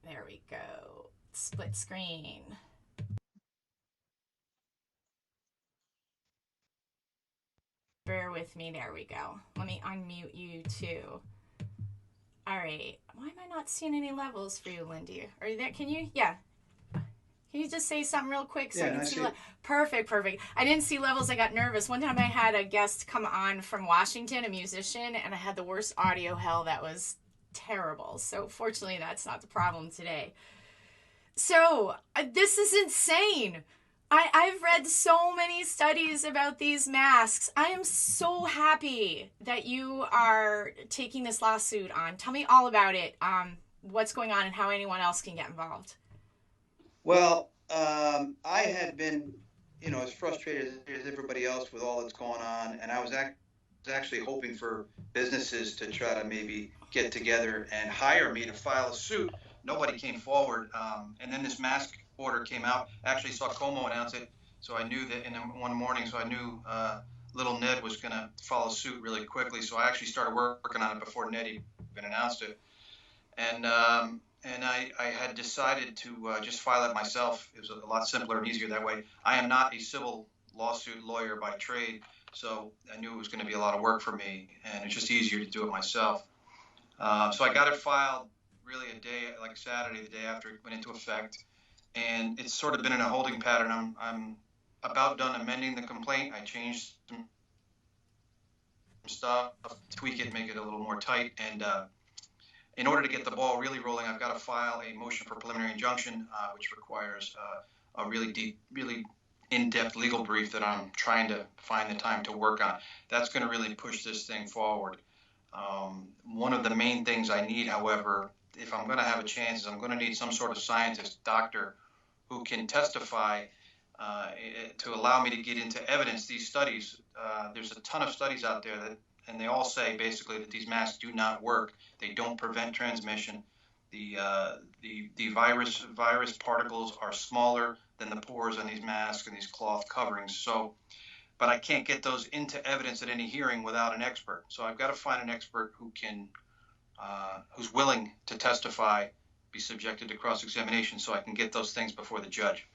There we go. Split screen. Bear with me. There we go. Let me unmute you too. All right. Why am I not seeing any levels for you, Lindy? Are you there? Can you? Yeah. Can you just say something real quick so I Yeah, can I see? see. Perfect, perfect. I didn't see levels. I got nervous. One time I had a guest come on from Washington, a musician, and I had the worst audio hell. That was terrible. So fortunately, that's not the problem today. So this is insane. I've read so many studies about these masks. I am so happy that you are taking this lawsuit on. Tell me all about it. What's going on and how anyone else can get involved. Well, I had been, as frustrated as everybody else with all that's going on, and I was actually hoping for businesses to try to maybe get together and hire me to file a suit. Nobody came forward, and then this mask order came out. I actually saw Como announce it, so I knew that in the one morning. So I knew little Ned was going to follow suit really quickly. So I actually started working on it before Ned even announced it. And I had decided to just file it myself. It was a lot simpler and easier that way. I am not a civil lawsuit lawyer by trade, so I knew it was going to be a lot of work for me, and it's just easier to do it myself. So I got it filed really a day, like Saturday, the day after it went into effect, and it's sort of been in a holding pattern. I'm about done amending the complaint. I changed some stuff, tweak it, make it a little more tight, and in order to get the ball really rolling, I've got to file a motion for preliminary injunction, which requires a really deep, really in-depth legal brief that I'm trying to find the time to work on. That's going to really push this thing forward. One of the main things I need, however, if I'm going to have a chance, is I'm going to need some sort of scientist, doctor, who can testify to allow me to get into evidence these studies. There's a ton of studies out there and they all say basically that these masks do not work. They don't prevent transmission. The virus particles are smaller than the pores on these masks and these cloth coverings. So, but I can't get those into evidence at any hearing without an expert. So I've got to find an expert who's willing to testify, be subjected to cross-examination, so I can get those things before the judge.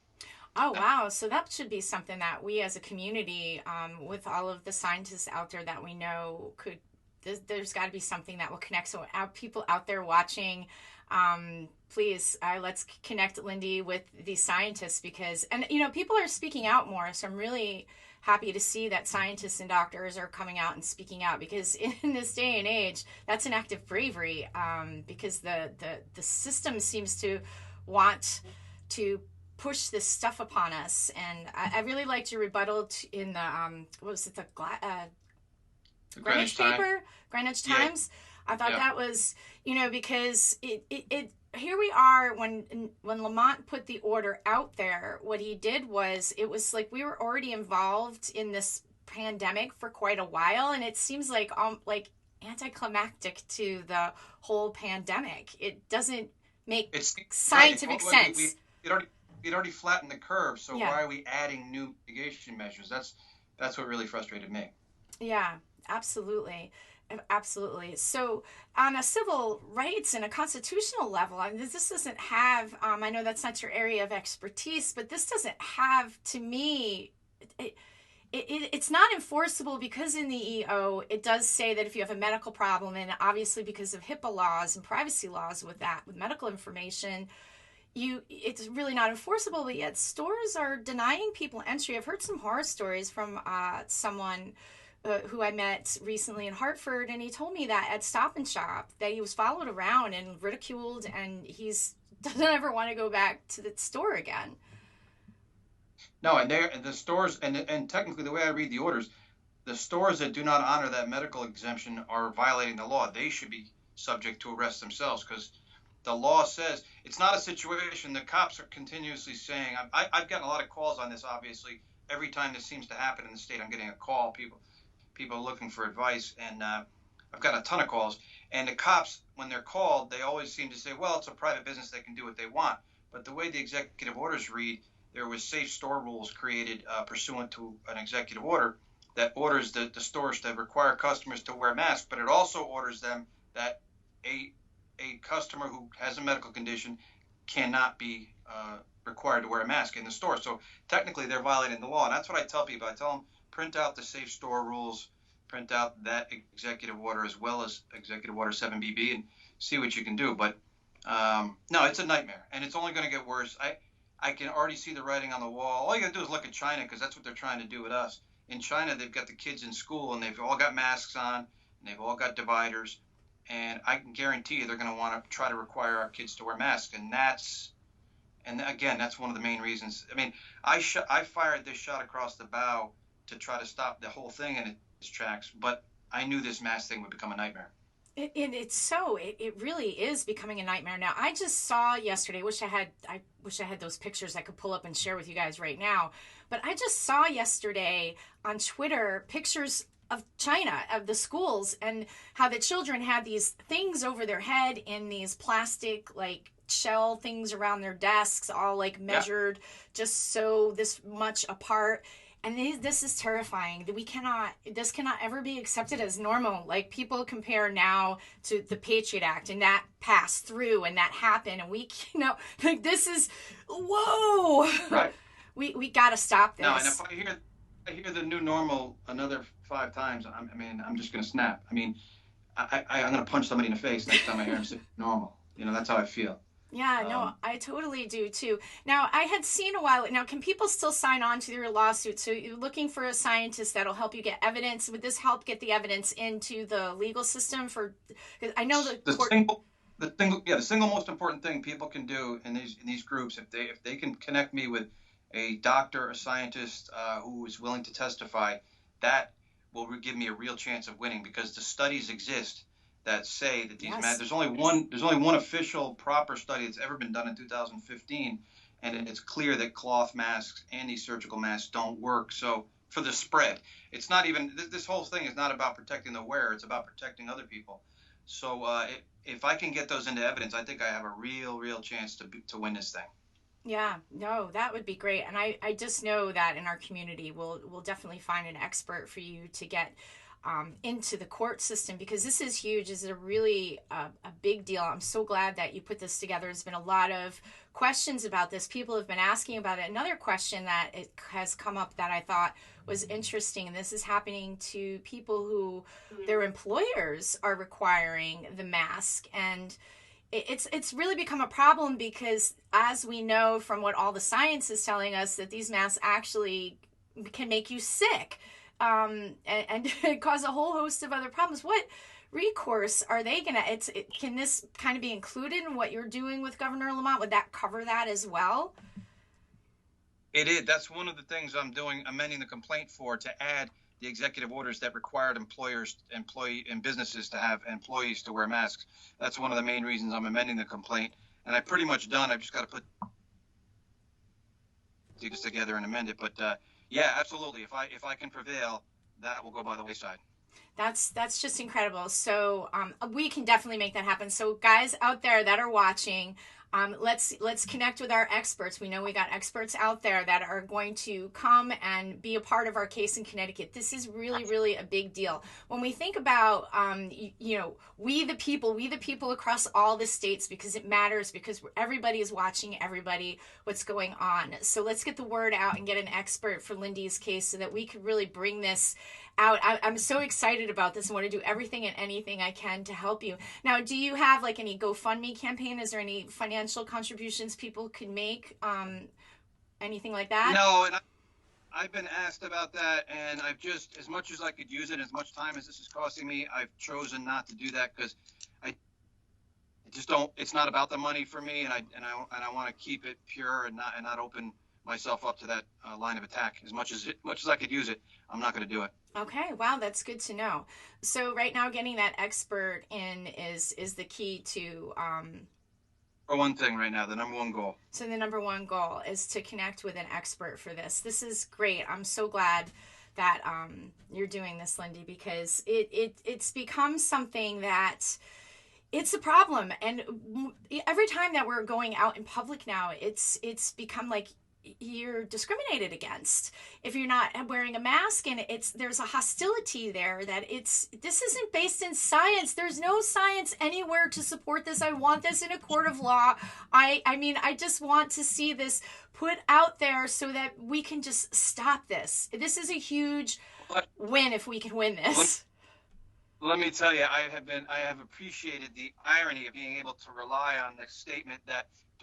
Oh, wow. So that should be something that we as a community, with all of the scientists out there that we know, could. There's got to be something that will connect. So, people out there watching, please, let's connect Lindy with these scientists because, and people are speaking out more. So I'm really happy to see that scientists and doctors are coming out and speaking out because in this day and age, that's an act of bravery. Because the system seems to want to push this stuff upon us. And I really liked your rebuttal in the what was it, the Greenwich Greenwich time. paper, Greenwich Yeah, Times. I thought yeah. that was, because it here we are when Lamont put the order out there. What he did was, it was like we were already involved in this pandemic for quite a while, and it seems like anticlimactic to the whole pandemic. It doesn't make It's right. scientific sense. It already it already flattened the curve. So Yeah. why are we adding new mitigation measures? That's what really frustrated me. Yeah, absolutely. Absolutely. So, on a civil rights and a constitutional level, I mean, this doesn't have, I know that's not your area of expertise, but this doesn't have, to me, it, it's not enforceable because in the EO, it does say that if you have a medical problem, and obviously because of HIPAA laws and privacy laws with that, with medical information, it's really not enforceable, but yet stores are denying people entry. I've heard some horror stories from someone who I met recently in Hartford, and he told me that at Stop and Shop that he was followed around and ridiculed, and he's doesn't ever want to go back to the store again. No, and the stores and technically the way I read the orders, the stores that do not honor that medical exemption are violating the law. They should be subject to arrest themselves because the law says it's not a situation. The cops are continuously saying, I've gotten a lot of calls on this, obviously. Every time this seems to happen in the state, I'm getting a call. People are looking for advice, and I've got a ton of calls. And the cops, when they're called, they always seem to say, well, it's a private business. They can do what they want. But the way the executive orders read, there was safe store rules created pursuant to an executive order that orders the stores to require customers to wear masks, but it also orders them that a customer who has a medical condition cannot be required to wear a mask in the store. So technically, they're violating the law, and that's what I tell people. I tell them print out the safe store rules, print out that executive order as well as Executive Order 7BB, and see what you can do. But no, it's a nightmare, and it's only going to get worse. I can already see the writing on the wall. All you got to do is look at China, because that's what they're trying to do with us. In China, they've got the kids in school, and they've all got masks on, and they've all got dividers. And I can guarantee you they're going to want to try to require our kids to wear masks. And again, that's one of the main reasons. I mean, I fired this shot across the bow to try to stop the whole thing in its tracks, but I knew this mask thing would become a nightmare. It really is becoming a nightmare now. I just saw yesterday, I wish I had those pictures I could pull up and share with you guys right now. But I just saw yesterday on Twitter pictures of China, of the schools, and how the children had these things over their head in these plastic like shell things around their desks, all like measured just so this much apart. And this is terrifying. This cannot ever be accepted as normal. Like, people compare now to the Patriot Act, and that passed through and that happened, and like, this is, whoa. Right. We got to stop this. No, and if I hear the new normal another 5 times, I'm just going to snap. I mean, I'm going to punch somebody in the face next time I hear him say normal. That's how I feel. Yeah, no, I totally do too. Now, I had seen a while. Now, can people still sign on to your lawsuit? So you're looking for a scientist that'll help you get evidence. Would this help get the evidence into the legal system? Because I know the single most important thing people can do in these groups, if they can connect me with a doctor, a scientist who is willing to testify, that will give me a real chance of winning, because the studies exist that say that these there's only one official proper study that's ever been done in 2015, and it's clear that cloth masks and these surgical masks don't work. So for the spread, it's not even, this whole thing is not about protecting the wearer, it's about protecting other people. So if I can get those into evidence, I think I have a real chance to win this thing. Yeah, no, that would be great. And I just know that in our community, we'll definitely find an expert for you to get into the court system, because this is huge. This is a really a big deal. I'm so glad that you put this together. There's been a lot of questions about this. People have been asking about it. Another question that it has come up that I thought was interesting, and this is happening to people who their employers are requiring the mask, and it's really become a problem, because as we know from what all the science is telling us, that these masks actually can make you sick. And cause a whole host of other problems. What recourse are they gonna? Can this kind of be included in what you're doing with Governor Lamont? Would that cover that as well? It is. That's one of the things I'm doing, amending the complaint to add the executive orders that required and businesses to have employees to wear masks. That's one of the main reasons I'm amending the complaint, and I'm pretty much done. I've just got to put this together and amend it, but. Yeah, absolutely. If I can prevail, that will go by the wayside. That's just incredible. So we can definitely make that happen. So guys out there that are watching, let's connect with our experts. We know we got experts out there that are going to come and be a part of our case in Connecticut. This is really a big deal. When we think about, we the people across all the states, because it matters, because everybody is watching what's going on. So let's get the word out and get an expert for Lindy's case so that we could really bring this out. I'm so excited about this and want to do everything and anything I can to help you. Now, do you have like any GoFundMe campaign? Is there any financial contributions people can make? Anything like that? No, and I've been asked about that, and I've just, as much as I could use it, as much time as this is costing me, I've chosen not to do that, because I just don't. It's not about the money for me, and I want to keep it pure and not open myself up to that line of attack. As much as I could use it, I'm not going to do it. Okay, wow, that's good to know. So right now, getting that expert in is the key to. For one thing right now, the number one goal. So the number one goal is to connect with an expert for this. This is great. I'm so glad that you're doing this, Lindy, because it's become something that it's a problem. And every time that we're going out in public now, it's become like you're discriminated against if you're not wearing a mask, and there's a hostility there that this isn't based in science. There's no science anywhere to support this. I want this in a court of law. I mean, I just want to see this put out there so that we can just stop this. This is a huge win if we can win this. Let me tell you, I have appreciated the irony of being able to rely on the statement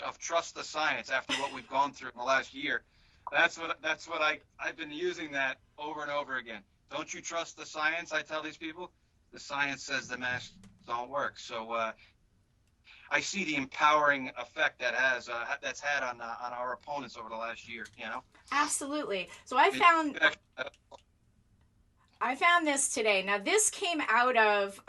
of trust the science after what we've gone through in the last year. That's what I've been using that over and over again. Don't you trust the science? I tell these people, the science says the masks don't work. So I see the empowering effect that's had on our opponents over the last year. Absolutely. So I found this today. Now this came out of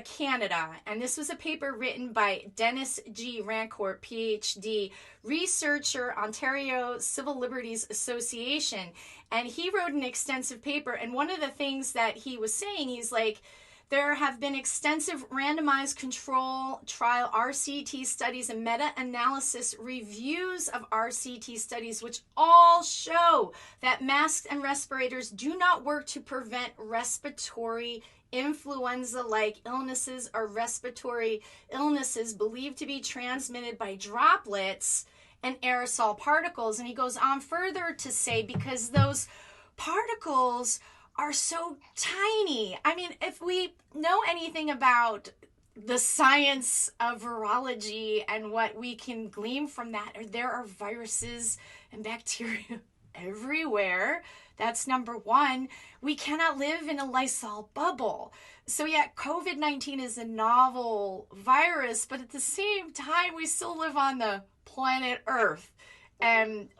Canada, and this was a paper written by Dennis G. Rancourt, PhD, researcher, Ontario Civil Liberties Association, and he wrote an extensive paper. And one of the things that he was saying, he's like, there have been extensive randomized control trial RCT studies and meta-analysis reviews of RCT studies which all show that masks and respirators do not work to prevent respiratory influenza-like illnesses or respiratory illnesses believed to be transmitted by droplets and aerosol particles. And he goes on further to say, because those particles are so tiny. I mean, if we know anything about the science of virology and what we can glean from that, there are viruses and bacteria everywhere. That's number one. We cannot live in a Lysol bubble. So yeah, COVID-19 is a novel virus, but at the same time, we still live on the planet Earth. And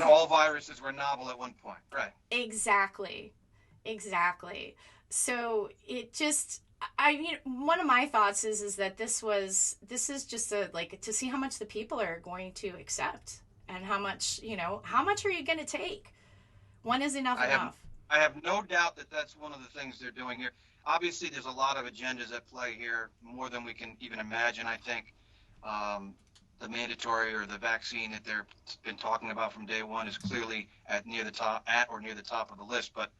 all viruses were novel at one point, right? Exactly. So it just, one of my thoughts is that this is just to see how much the people are going to accept, and how much are you going to take? When is enough enough? I have no doubt that that's one of the things they're doing here. Obviously, there's a lot of agendas at play here, more than we can even imagine. I think the mandatory or the vaccine that they've been talking about from day one is clearly at or near the top of the list. But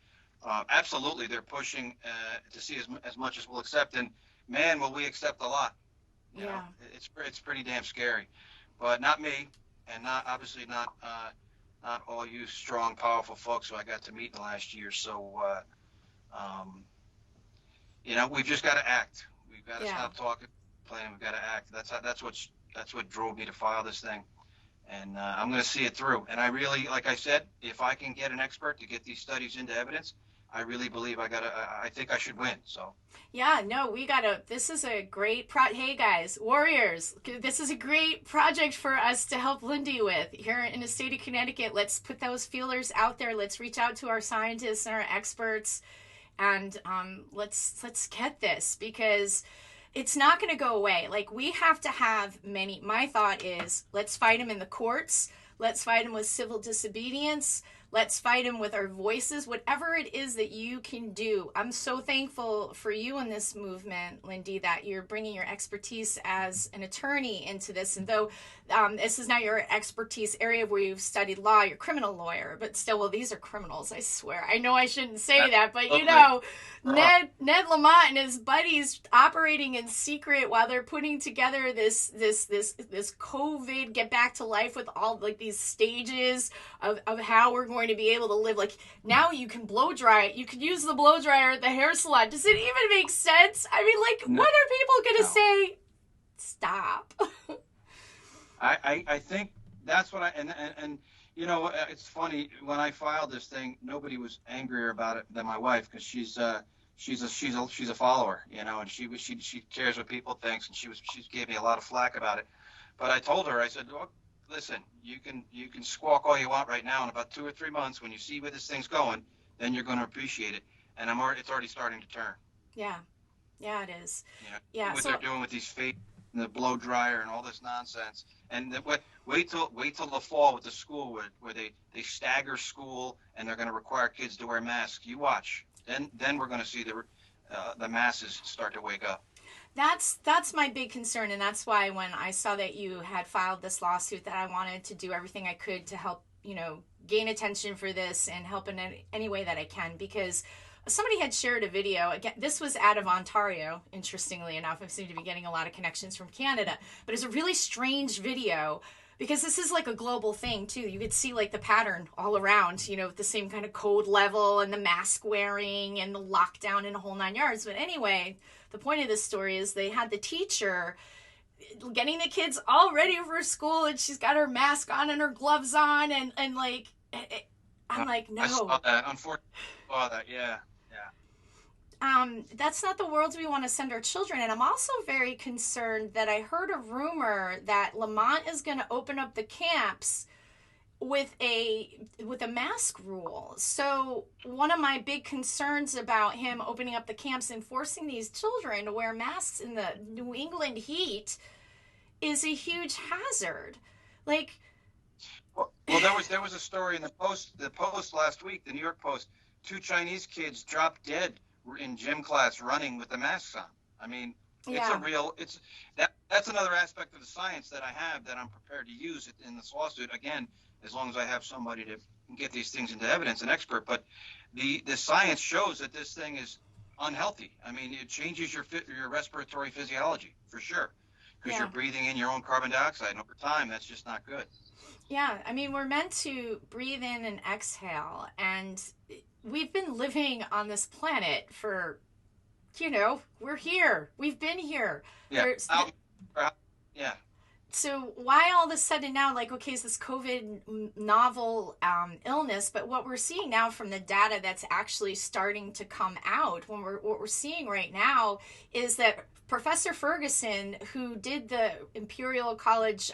absolutely, they're pushing to see as much as we'll accept, and man, will we accept a lot. You know, it's pretty damn scary, but not me, and not all you strong, powerful folks who I got to meet in the last year. So, we've just got to act. We've got to stop talking, playing. We've got to act. That's what drove me to file this thing. And I'm going to see it through. And I really, like I said, if I can get an expert to get these studies into evidence, I really believe I think I should win. So. Yeah, no, this is a great hey guys, warriors, this is a great project for us to help Lindy with here in the state of Connecticut. Let's put those feelers out there. Let's reach out to our scientists and our experts, and let's get this, because it's not going to go away. Like, we have to have my thought is, let's fight them in the courts. Let's fight them with civil disobedience. Let's fight them with our voices, whatever it is that you can do. I'm so thankful for you in this movement, Lindy, that you're bringing your expertise as an attorney into this. And though this is not your expertise area where you've studied law, you're a criminal lawyer, but still, well, these are criminals, I swear. I know I shouldn't say that, but Ned Lamont and his buddies operating in secret while they're putting together this COVID get back to life with all like these stages of how we're going to be able to live. Like, now you can blow dry it. You can use the blow dryer at the hair salon. Does it even make sense? I mean, like, what are people going to say? Stop. I think that's what and it's funny, when I filed this thing, nobody was angrier about it than my wife, because she's a follower, and she cares what people think, and she gave me a lot of flack about it. But I told her, I said, look, listen, you can squawk all you want right now. In about 2 or 3 months, when you see where this thing's going, then you're going to appreciate it. And it's already starting to turn. Yeah, it is. What they're doing with these fake, the blow dryer and all this nonsense. And wait till the fall with the school where they stagger school, and they're going to require kids to wear masks. You watch. Then we're going to see the masses start to wake up. That's my big concern, and that's why when I saw that you had filed this lawsuit, that I wanted to do everything I could to help, gain attention for this and help in any way that I can, because somebody had shared a video. Again, this was out of Ontario, interestingly enough. I seem to be getting a lot of connections from Canada, but it's a really strange video because this is like a global thing too. You could see like the pattern all around, with the same kind of code level and the mask wearing and the lockdown and a whole 9 yards. But anyway, the point of this story is they had the teacher getting the kids all ready for school, and she's got her mask on and her gloves on, and like, I'm like, no. I saw that. Unfortunately, I saw that. Yeah. That's not the world we want to send our children. And I'm also very concerned that I heard a rumor that Lamont is going to open up the camps with a mask rule. So one of my big concerns about him opening up the camps and forcing these children to wear masks in the New England heat is a huge hazard. Like, well, there was a story in the Post last week, the New York Post. 2 Chinese kids dropped dead in gym class running with the masks on. I mean, that's another aspect of the science that I have that I'm prepared to use in this lawsuit, again, as long as I have somebody to get these things into evidence, an expert. But the science shows that this thing is unhealthy. I mean, it changes your respiratory physiology for sure, because you're breathing in your own carbon dioxide, and over time that's just not good. Yeah, I mean, we're meant to breathe in and exhale, and we've been living on this planet for, we're here. We've been here. Yeah. Yeah. So why all of a sudden now, like, okay, it's this COVID novel illness, but what we're seeing now from the data that's actually starting to come out, what we're seeing right now is that Professor Ferguson, who did the Imperial College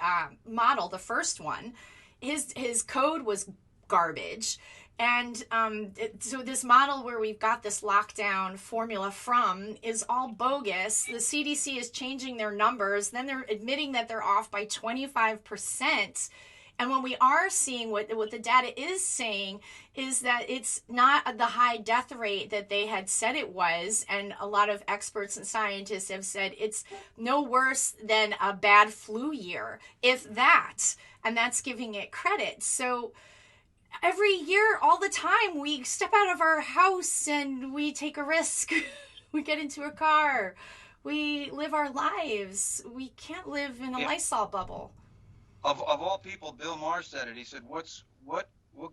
model, the first one, his code was garbage. And so this model where we've got this lockdown formula from is all bogus. The CDC is changing their numbers. Then they're admitting that they're off by 25%. And when we are seeing what the data is saying is that it's not the high death rate that they had said it was. And a lot of experts and scientists have said it's no worse than a bad flu year, if that. And that's giving it credit. So every year, all the time, we step out of our house and we take a risk. We get into a car. We live our lives. We can't live in a Lysol bubble. Of all people, Bill Maher said it. He said, what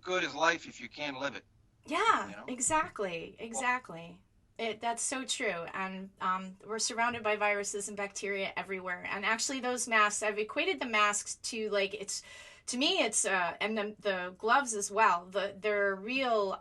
good is life if you can't live it? Yeah, exactly. That's so true. And we're surrounded by viruses and bacteria everywhere. And actually those masks, I've equated the masks to, like, to me, it's and the gloves as well. They're real.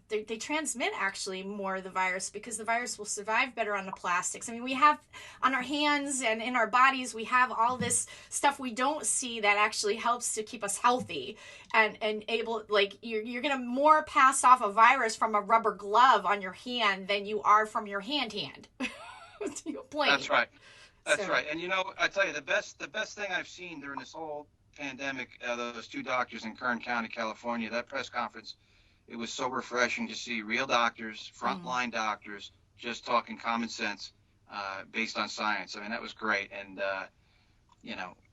They transmit actually more of the virus because the virus will survive better on the plastics. I mean, we have on our hands and in our bodies, we have all this stuff we don't see that actually helps to keep us healthy and able. Like you're gonna more pass off a virus from a rubber glove on your hand than you are from your hand. To your plane. That's right. That's right. And I tell you, the best thing I've seen during this whole pandemic, those 2 doctors in Kern County, California, that press conference, it was so refreshing to see real doctors, frontline doctors, just talking common sense based on science. I mean, that was great. And,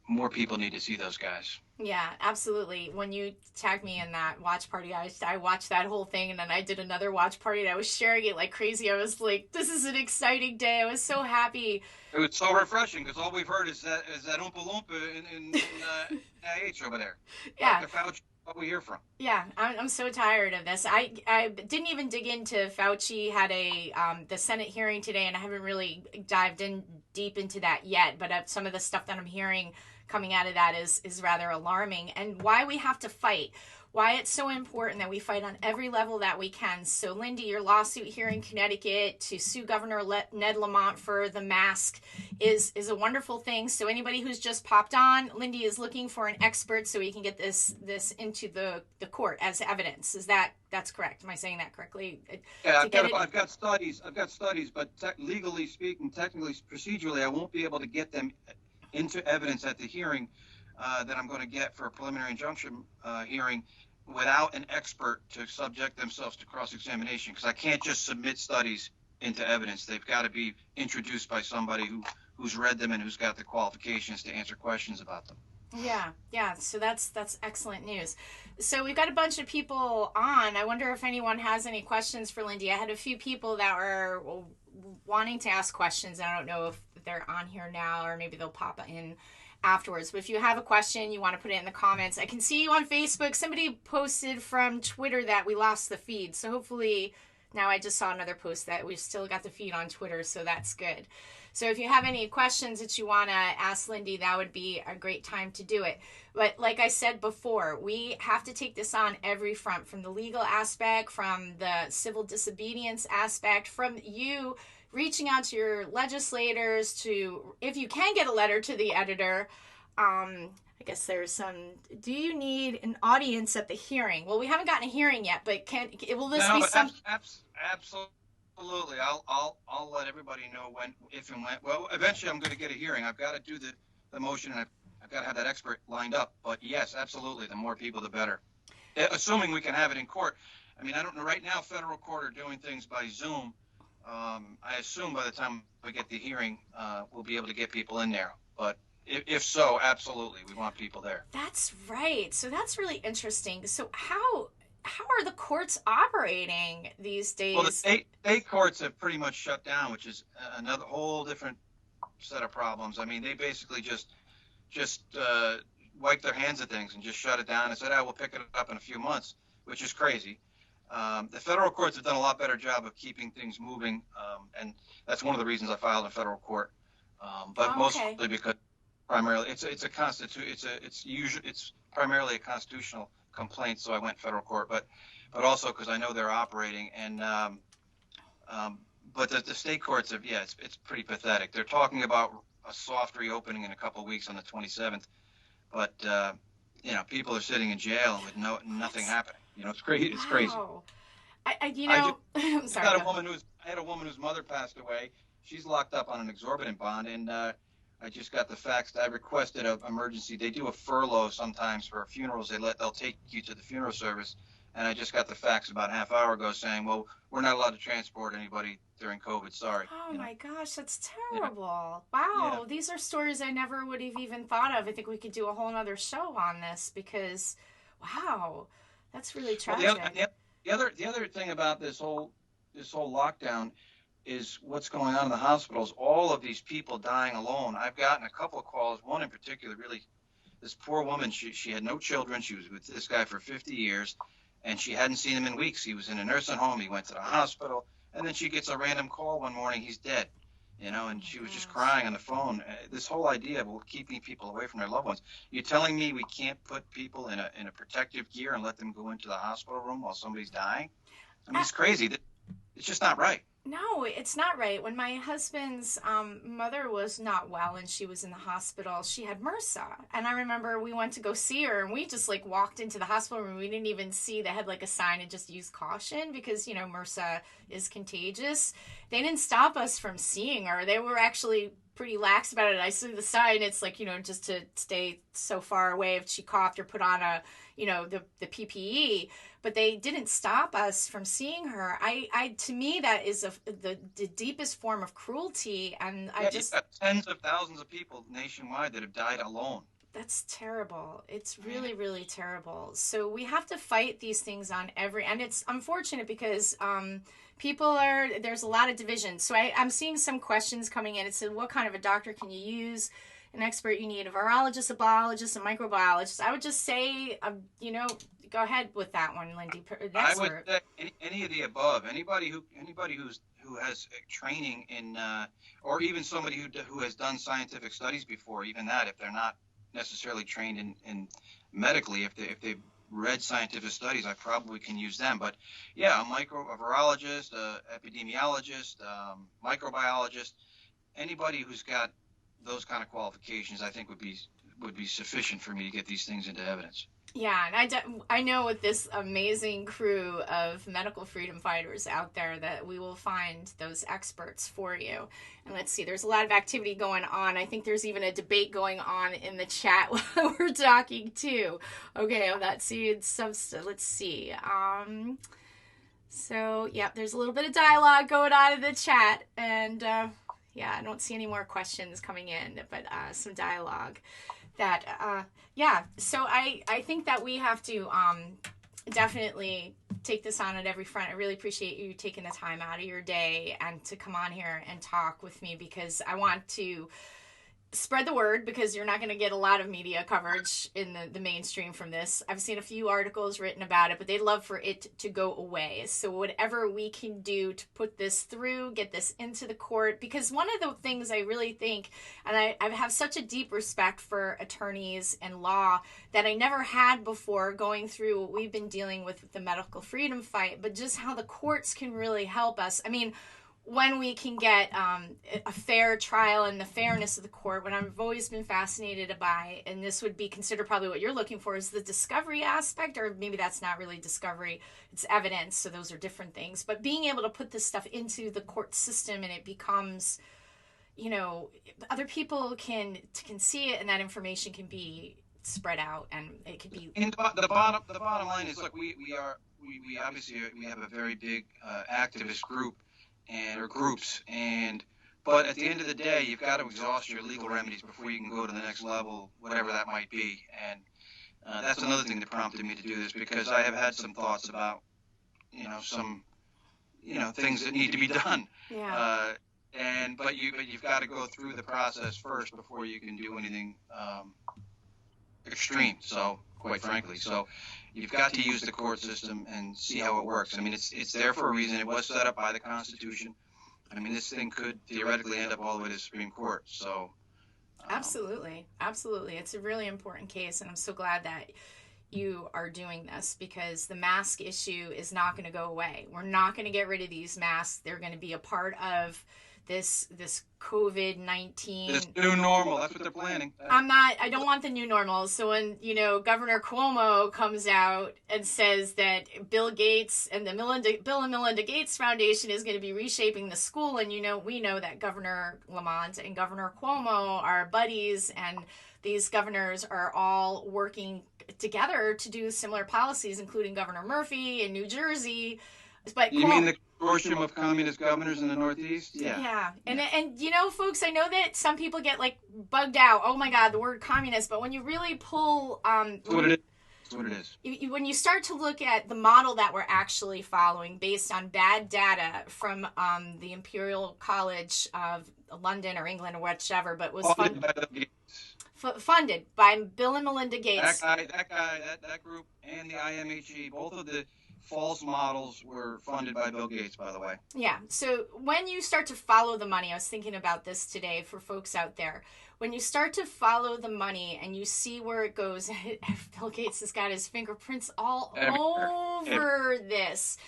more people need to see those guys. Yeah, absolutely. When you tagged me in that watch party, I watched that whole thing, and then I did another watch party, and I was sharing it like crazy. I was like, this is an exciting day. I was so happy. It was so refreshing because all we've heard is that Oompa Loompa in NIH over there. Yeah. Dr. Fauci, what we hear from. Yeah, I'm so tired of this. I didn't even dig into Fauci had the Senate hearing today, and I haven't really dived in deep into that yet. But some of the stuff that I'm hearing coming out of that is rather alarming, and why we have to fight. Why it's so important that we fight on every level that we can. So, Lindy, your lawsuit here in Connecticut to sue Governor Ned Lamont for the mask is a wonderful thing. So anybody who's just popped on, Lindy is looking for an expert so he can get this into the court as evidence. That's correct? Am I saying that correctly? Yeah, I've got studies, but legally speaking, technically, procedurally, I won't be able to get them into evidence at the hearing that I'm going to get for a preliminary injunction hearing without an expert to subject themselves to cross-examination, because I can't just submit studies into evidence. They've got to be introduced by somebody who's read them and who's got the qualifications to answer questions about them. Yeah. So that's excellent news. So we've got a bunch of people on. I wonder if anyone has any questions for Lindy. I had a few people that were wanting to ask questions. I don't know if they're on here now or maybe they'll pop in afterwards. But if you have a question, you want to put it in the comments. I can see you on Facebook. Somebody posted from Twitter that we lost the feed. So hopefully now I just saw another post that we've still got the feed on Twitter. So that's good. So if you have any questions that you want to ask Lindy, that would be a great time to do it. But like I said before, we have to take this on every front, from the legal aspect, from the civil disobedience aspect, from you reaching out to your legislators, to, if you can get a letter to the editor, I guess there's some, do you need an audience at the hearing? Well, we haven't gotten a hearing yet, but will this be some... Absolutely. I'll let everybody know when, if and when. Well, eventually I'm going to get a hearing. I've got to do the motion, and I've got to have that expert lined up. But yes, absolutely. The more people, the better. Assuming we can have it in court. I mean, I don't know. Right now, federal court are doing things by Zoom. I assume by the time we get the hearing, we'll be able to get people in there. But if so, absolutely, we want people there. That's right. So that's really interesting. So how are the courts operating these days? Well, the state courts have pretty much shut down, which is another whole different set of problems. I mean, they basically just wiped their hands at things and just shut it down and said, we'll pick it up in a few months, which is crazy. The federal courts have done a lot better job of keeping things moving, and that's one of the reasons I filed in federal court. But mostly because primarily it's primarily a constitutional complaint, so I went federal court, but also because I know they're operating, and but the state courts have, it's pretty pathetic. They're talking about a soft reopening in a couple of weeks on the 27th, but people are sitting in jail with nothing happening. It's crazy. It's crazy. I'm sorry. I had a woman whose mother passed away. She's locked up on an exorbitant bond, and I just got the fax. I requested an emergency. They do a furlough sometimes for funerals. They'll take you to the funeral service, and I just got the fax about a half hour ago saying, well, we're not allowed to transport anybody during COVID. Sorry. Oh my gosh, that's terrible. Yeah. Wow, These are stories I never would have even thought of. I think we could do a whole other show on this because, wow, that's really tragic. Well, the other thing about this whole lockdown is what's going on in the hospitals. All of these people dying alone. I've gotten a couple of calls, one in particular, really, this poor woman, she had no children. She was with this guy for 50 years, and she hadn't seen him in weeks. He was in a nursing home. He went to the hospital, and then she gets a random call one morning, he's dead, and she was just crying on the phone. This whole idea of keeping people away from their loved ones. You're telling me we can't put people in a protective gear and let them go into the hospital room while somebody's dying? I mean, it's crazy. It's just not right. No, it's not right. When my husband's mother was not well and she was in the hospital, she had MRSA. And I remember we went to go see her and we just walked into the hospital room. We didn't even see, they had a sign and just use caution because, MRSA is contagious. They didn't stop us from seeing her. They were actually pretty lax about it. I see the sign. It's just to stay so far away if she coughed or put on the PPE. But they didn't stop us from seeing her. To me, that is the deepest form of cruelty. And you've got tens of thousands of people nationwide that have died alone. That's terrible. It's really, really terrible. So we have to fight these things on and it's unfortunate because there's a lot of division. So I'm seeing some questions coming in. It said, what kind of a doctor can you use? An expert, you need a virologist, a biologist, a microbiologist. I would just say, go ahead with that one, Lindy. I would say any of the above. Anybody who has training in, or even somebody who has done scientific studies before, even that, if they're not necessarily trained in medically, if they've read scientific studies, I probably can use them. But yeah, a virologist, a epidemiologist, microbiologist, anybody who's got those kind of qualifications, I think would be sufficient for me to get these things into evidence. Yeah, and I know with this amazing crew of medical freedom fighters out there that we will find those experts for you. And let's see, there's a lot of activity going on. I think there's even a debate going on in the chat while we're talking too. Okay, let's see. So, yeah, there's a little bit of dialogue going on in the chat. And yeah, I don't see any more questions coming in, but some dialogue that, yeah. So I think that we have to definitely take this on at every front. I really appreciate you taking the time out of your day and to come on here and talk with me, because I want to spread the word, because you're not going to get a lot of media coverage in the mainstream from this. I've seen a few articles written about it, but they'd love for it to go away. So whatever we can do to put this through, get this into the court, because one of the things I really think, and I have such a deep respect for attorneys and law that I never had before going through what we've been dealing with the medical freedom fight, but just how the courts can really help us. I mean, when we can get a fair trial and the fairness of the court, what I've always been fascinated by, and this would be considered probably what you're looking for, is the discovery aspect, or maybe that's not really discovery, it's evidence, so those are different things. But being able to put this stuff into the court system and it becomes, you know, other people can see it, and that information can be spread out, and it could be. And the bottom line is, look, we obviously we have a very big activist group or groups, but at the end of the day, you've got to exhaust your legal remedies before you can go to the next level, whatever that might be. And that's another thing that prompted me to do this, because I have had some thoughts about, some, things that need to be done. Yeah. But you've got to go through the process first before you can do anything extreme. So, quite frankly, you've got to use the court system and see how it works. I mean, it's there for a reason. It was set up by the Constitution. I mean, this thing could theoretically end up all the way to the Supreme Court. So, absolutely, it's a really important case, and I'm so glad that you are doing this, because the mask issue is not going to go away. We're not going to get rid of these masks. They're going to be a part of this COVID-19. This new normal. That's what they're planning. I don't want the new normal. So when, Governor Cuomo comes out and says that Bill Gates and the Bill and Melinda Gates Foundation is going to be reshaping the school, and we know that Governor Lamont and Governor Cuomo are buddies, and these governors are all working together to do similar policies, including Governor Murphy in New Jersey. But you mean the consortium of communist governors in the Northeast? Yeah. Yeah. And folks, I know that some people get bugged out. Oh my God, the word communist. But when you really pull, That's what it is. When you start to look at the model that we're actually following based on bad data from the Imperial College of London or England or whichever, but was funded by Bill and Melinda Gates. That group, and the IMHE, both of the false models were funded by Bill Gates, by the way. Yeah. So when you start to follow the money, I was thinking about this today for folks out there. When you start to follow the money and you see where it goes, Bill Gates has got his fingerprints all over this.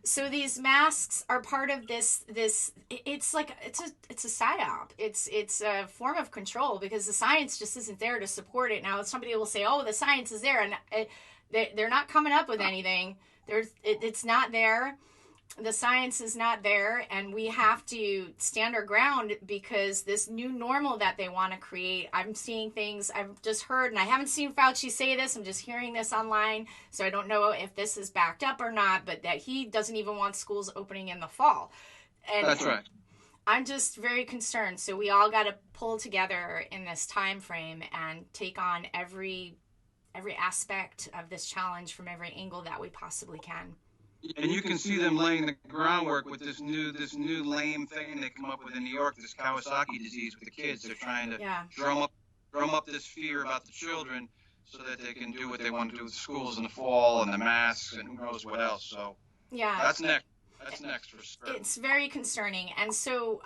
So these masks are part of this. It's a psyop. It's a form of control, because the science just isn't there to support it. Now somebody will say, "Oh, the science is there," and they're not coming up with anything. It's not there. The science is not there, and we have to stand our ground, because this new normal that they want to create, I'm seeing things I've just heard, and I haven't seen Fauci say this, I'm just hearing this online, so I don't know if this is backed up or not, but that he doesn't even want schools opening in the fall. And that's right. I'm just very concerned. So we all got to pull together in this time frame and take on every aspect of this challenge from every angle that we possibly can. And you can see them laying the groundwork with this new lame thing they come up with in New York, this Kawasaki disease with the kids. They're trying to drum up this fear about the children so that they can do what they want to do with schools in the fall and the masks and who knows what else. So that's next. That's next for sure. It's very concerning. And so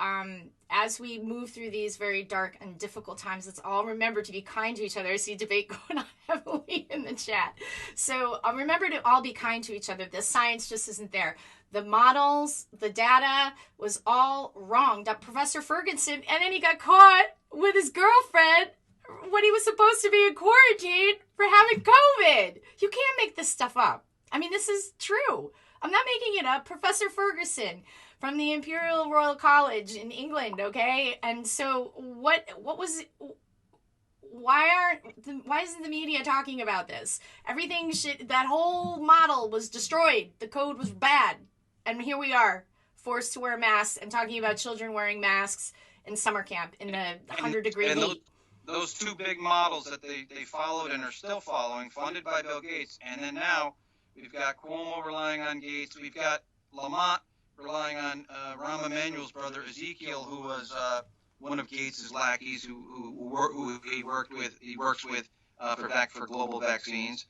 as we move through these very dark and difficult times, let's all remember to be kind to each other. I see debate going on heavily in the chat. So remember to all be kind to each other. The science just isn't there. The models, the data was all wrong. Professor Ferguson, and then he got caught with his girlfriend when he was supposed to be in quarantine for having COVID. You can't make this stuff up. I mean, this is true. I'm not making it up. Professor Ferguson from the Imperial Royal College in England, okay? And so why isn't the media talking about this? That whole model was destroyed. The code was bad. And here we are, forced to wear masks and talking about children wearing masks in summer camp in the 100-degree heat. Those two big models that they followed and are still following, funded by Bill Gates, and then now we've got Cuomo relying on Gates. We've got Lamont relying on Rahm Emanuel's brother Ezekiel, who was one of Gates's lackeys, who he works with for global vaccines.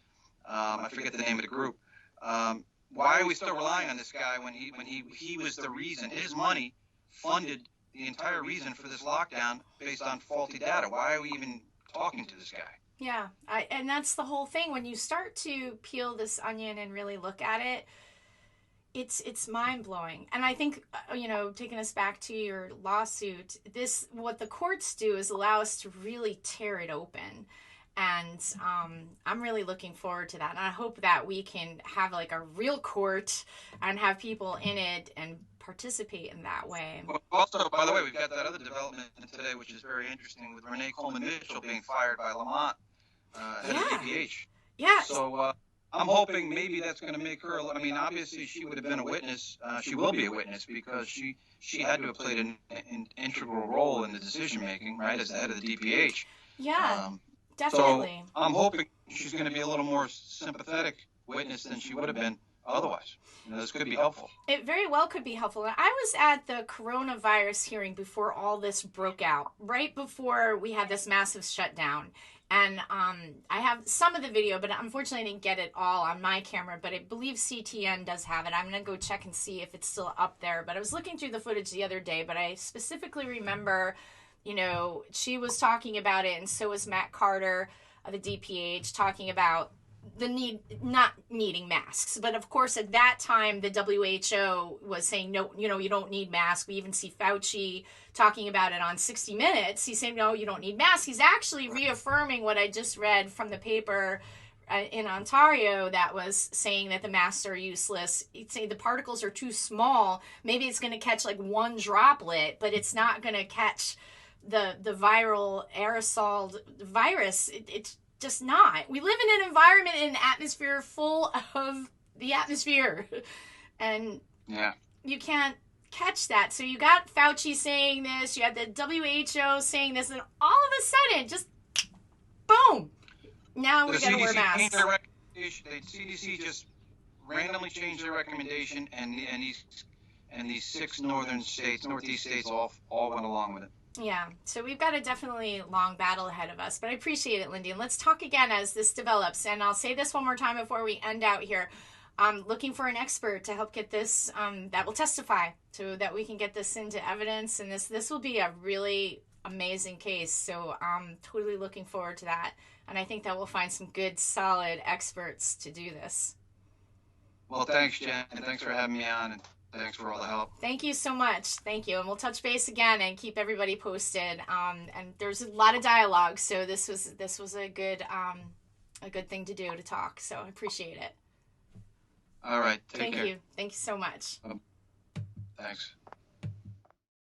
I forget the name of the group. Why are we still relying on this guy when he was the reason? His money funded the entire reason for this lockdown based on faulty data. Why are we even talking to this guy? Yeah, and that's the whole thing. When you start to peel this onion and really look at it, it's mind-blowing. And I think, taking us back to your lawsuit, what the courts do is allow us to really tear it open. And I'm really looking forward to that. And I hope that we can have like a real court and have people in it and participate in that way. Well, also, by the way, we've got that other development today, which is very interesting, with Renee Coleman Mitchell being fired by Lamont, head of DPH. Yeah. So I'm hoping maybe that's going to make her. I mean, obviously, she would have been a witness. She will be a witness because she had to have played an integral role in the decision making, right, as the head of the DPH. Yeah. Definitely. So I'm hoping she's going to be a little more sympathetic witness than she would have been otherwise. This could be helpful. It very well could be helpful. I was at the coronavirus hearing before all this broke out, right before we had this massive shutdown. And I have some of the video, but unfortunately I didn't get it all on my camera, but I believe CTN does have it. I'm going to go check and see if it's still up there. But I was looking through the footage the other day, but I specifically remember, she was talking about it, and so was Matt Carter of the DPH, talking about the not needing masks. But of course, at that time, the WHO was saying, no, you don't need masks. We even see Fauci talking about it on 60 Minutes. He's saying, no, you don't need masks. He's actually reaffirming what I just read from the paper in Ontario that was saying that the masks are useless. He'd say the particles are too small. Maybe it's going to catch like one droplet, but it's not going to catch the viral aerosol virus. It's just not. We live in an environment, in an atmosphere full of the atmosphere, and you can't catch that. So you got Fauci saying this, you had the WHO saying this, and all of a sudden, just boom, now we gotta wear masks. The CDC just randomly changed their recommendation, and these 6 northeast states all went along with it. Yeah, so we've got a definitely long battle ahead of us, but I appreciate it, Lindy. And let's talk again as this develops. And I'll say this one more time before we end out here. I'm looking for an expert to help get this, that will testify, so that we can get this into evidence. And this will be a really amazing case. So I'm totally looking forward to that. And I think that we'll find some good, solid experts to do this. Well, thanks, Jen, and thanks for having me on. And thanks for all the help. Thank you so much. Thank you. And we'll touch base again and keep everybody posted. And there's a lot of dialogue, so this was a good thing to do, to talk. So I appreciate it. All right. Take care. Thank you. Thank you so much. Thanks.